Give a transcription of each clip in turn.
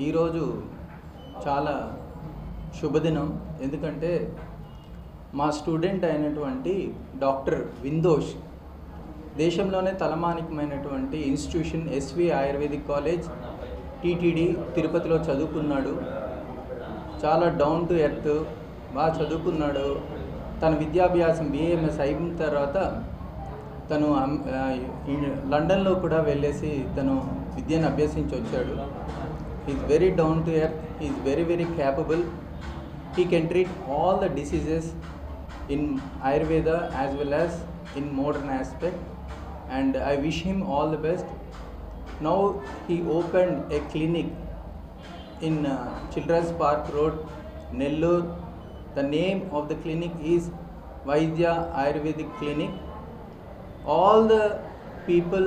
ఈరోజు చాలా శుభదినం. ఎందుకంటే మా స్టూడెంట్ అయినటువంటి డాక్టర్ విందోష్ దేశంలోనే తలమానికమైనటువంటి institution SV Ayurvedic college TTD తిరుపతిలో చదువుకున్నాడు. చాలా డౌన్ టు ఎర్త్, బాగా చదువుకున్నాడు. తన విద్యాభ్యాసం బిఏఎంఎస్ అయిన తర్వాత తను లండన్లో కూడా వెళ్ళేసి తను విద్యను అభ్యసించి వచ్చాడు. Is very down to earth, is very capable. He can treat all the diseases in Ayurveda as well as in modern aspect, and I wish him all the best. Now he opened a clinic in Children's Park Road, Nellore. The name of the clinic is Vaidya Ayurvedic Clinic. All the people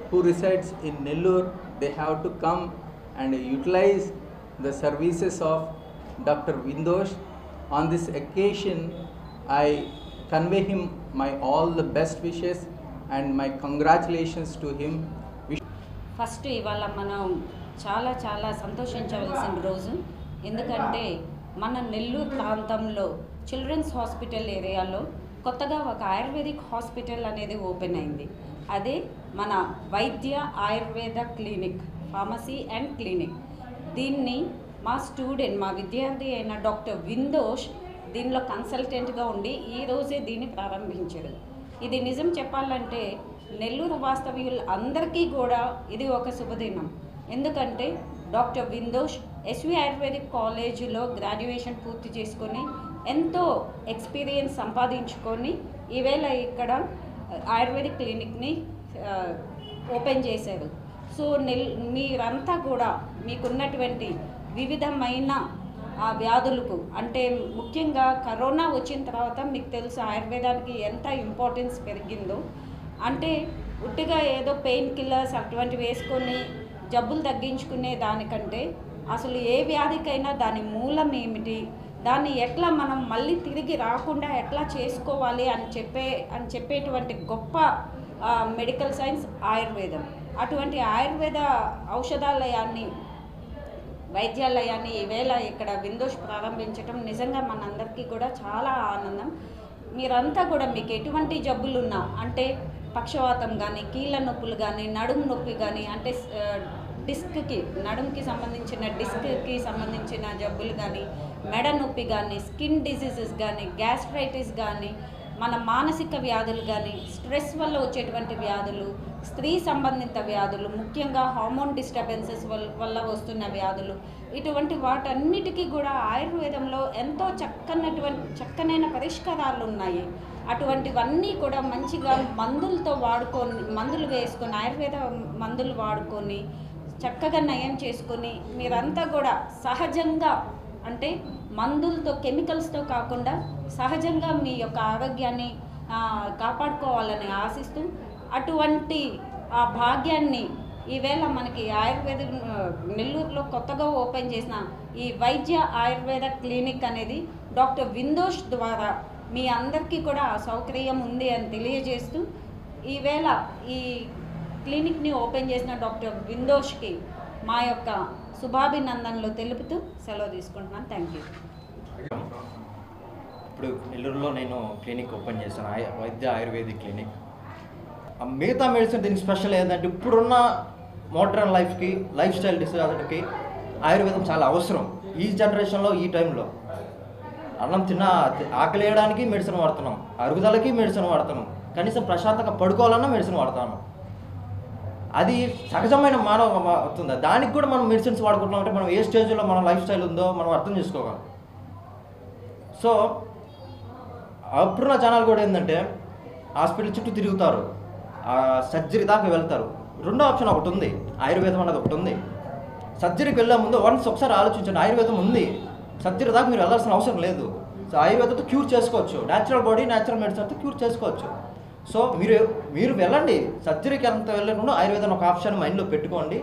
who resides in Nellore, they have to come and utilize the services of Dr. Vindosh. On this occasion, I convey him my all the best wishes and my congratulations to him. First ఇవాళ మనం చాలా సంతోషించవలసిన రోజు. ఎందుకంటే మన నెల్లూరు ప్రాంతంలో children's hospital ఏరియాలో కొత్తగా ఒక ఆయుర్వేదిక్ హాస్పిటల్ అనేది ఓపెన్ అయింది. అదే మన వైద్య Ayurveda clinic, pharmacy and clinic. దీన్ని మా స్టూడెంట్, మా విద్యార్థి అయిన డాక్టర్ విందోష్ దీనిలో కన్సల్టెంట్గా ఉండి ఈరోజే దీన్ని ప్రారంభించారు. ఇది నిజం చెప్పాలంటే నెల్లూరు వాస్తవ్యులు అందరికీ కూడా ఇది ఒక శుభదినం. ఎందుకంటే డాక్టర్ విందోష్ ఎస్వి ఆయుర్వేదిక్ కాలేజీలో గ్రాడ్యుయేషన్ పూర్తి చేసుకొని ఎంతో ఎక్స్పీరియన్స్ సంపాదించుకొని ఈవేళ ఇక్కడ ఆయుర్వేదిక్ క్లినిక్ని ఓపెన్ చేశారు. సో మీరంతా కూడా మీకున్నటువంటి వివిధమైన వ్యాధులకు, అంటే ముఖ్యంగా కరోనా వచ్చిన తర్వాత మీకు తెలుసు ఆయుర్వేదానికి ఎంత ఇంపార్టెన్స్ పెరిగిందో. అంటే ఉట్టిగా ఏదో పెయిన్ కిల్లర్స్ అటువంటివి వేసుకొని జబ్బులు తగ్గించుకునే దానికంటే అసలు ఏ వ్యాధికైనా దాని మూలం ఏమిటి, దాన్ని ఎట్లా మనం మళ్ళీ తిరిగి రాకుండా ఎట్లా చేసుకోవాలి అని చెప్పేటువంటి గొప్ప మెడికల్ సైన్స్ ఆయుర్వేదం. అటువంటి ఆయుర్వేద ఔషధాలయాన్ని, వైద్యాలయాన్ని ఈవేళ ఇక్కడ విందోష్ ప్రారంభించడం నిజంగా మనందరికీ కూడా చాలా ఆనందం. మీరంతా కూడా మీకు ఎటువంటి జబ్బులున్నా, అంటే పక్షవాతం కానీ, కీళ్ళ నొప్పులు కానీ, నడుము నొప్పి కానీ, అంటే డిస్క్కి, నడుముకి సంబంధించిన డిస్క్కి సంబంధించిన జబ్బులు కానీ, మెడ నొప్పి కానీ, స్కిన్ డిసీజెస్ కానీ, గ్యాస్ట్రైటిస్ కానీ, మన మానసిక వ్యాధులు కానీ, స్ట్రెస్ వల్ల వచ్చేటువంటి వ్యాధులు, స్త్రీ సంబంధిత వ్యాధులు, ముఖ్యంగా హార్మోన్ డిస్టర్బెన్సెస్ వల్ల వస్తున్న వ్యాధులు, ఇటువంటి వాటన్నిటికీ కూడా ఆయుర్వేదంలో ఎంతో చక్కనైన పరిష్కారాలు ఉన్నాయి. అటువంటివన్నీ కూడా మంచిగా మందులు వేసుకొని, ఆయుర్వేద మందులు వాడుకొని చక్కగా నయం చేసుకొని మీరంతా కూడా సహజంగా, అంటే మందులతో, కెమికల్స్తో కాకుండా సహజంగా మీ యొక్క ఆరోగ్యాన్ని కాపాడుకోవాలని ఆశిస్తూ, అటువంటి ఆ భాగ్యాన్ని ఈవేళ మనకి ఆయుర్వేద నెల్లూరులో కొత్తగా ఓపెన్ చేసిన ఈ వైద్య ఆయుర్వేద క్లినిక్ అనేది డాక్టర్ విందోష్ ద్వారా మీ అందరికీ కూడా సౌకర్యం ఉంది అని తెలియజేస్తూ, ఈవేళ ఈ క్లినిక్ని ఓపెన్ చేసిన డాక్టర్ విందోష్కి మా యొక్క శుభాభినందనలు తెలుపుతూ సెలవు తీసుకుంటున్నాను. Thank you. ఇప్పుడు నెల్లూరులో నేను క్లినిక్ ఓపెన్ చేశాను, వైద్య ఆయుర్వేదిక్ క్లినిక్. మిగతా మెడిసిన్ దీనికి స్పెషల్ ఏంటంటే ఇప్పుడున్న మోడర్న్ లైఫ్ స్టైల్ డిసార్డర్కి ఆయుర్వేదం చాలా అవసరం. ఈ జనరేషన్లో, ఈ టైంలో అన్నం ఆకలి వేయడానికి మెడిసిన్ వాడుతున్నాం, అరుగుదలకి మెడిసిన్ వాడుతున్నాం, కనీసం ప్రశాంతంగా పడుకోవాలన్నా మెడిసిన్ వాడుతున్నాం. అది సహజమైన మానవ అవుతుంది. దానికి కూడా మనం మెడిసిన్స్ వాడుకుంటున్నాం అంటే మనం ఏ స్టేజ్లో మన లైఫ్ స్టైల్ ఉందో మనం అర్థం చేసుకోగలం. సో అప్పుడున్న జనాలు కూడా ఏంటంటే హాస్పిటల్ చుట్టూ తిరుగుతారు, సర్జరీ దాకా వెళ్తారు. రెండో ఆప్షన్ ఒకటి ఉంది, ఆయుర్వేదం అన్నది ఒకటి ఉంది. సర్జరీకి వెళ్ళే ముందు ఒకసారి ఆలోచించండి, ఆయుర్వేదం ఉంది, సర్జరీ దాకా మీరు వెళ్ళాల్సిన అవసరం లేదు. సో ఆయుర్వేదంతో క్యూర్ చేసుకోవచ్చు, న్యాచురల్ బాడీ న్యాచురల్ మెడిసిన్తో క్యూర్ చేసుకోవచ్చు. సో మీరు వెళ్ళండి, సర్జరీకి ఎంత వెళ్ళకుండా ఆయుర్వేదం ఒక ఆప్షన్ మైండ్లో పెట్టుకోండి.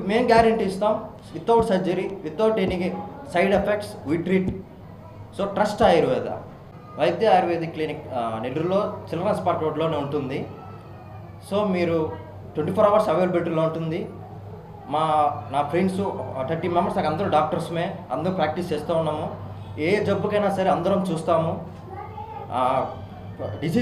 మేము గ్యారంటీ ఇస్తాం, without surgery, without any side effects we treat. So trust Ayurveda. వైద్య ఆయుర్వేదిక్ క్లినిక్ నెల్లూరులో చిల్డ్రన్స్ పార్క్ రోడ్లోనే ఉంటుంది. సో మీరు 24 hours అవైలబిలిటీలో ఉంటుంది. నా ఫ్రెండ్స్ 30 మెంబర్స్ నాకు అందరూ డాక్టర్స్మే, అందరూ ప్రాక్టీస్ చేస్తూ ఉన్నాము. ఏ జబ్బుకైనా సరే అందరం చూస్తాము. డిసీజ్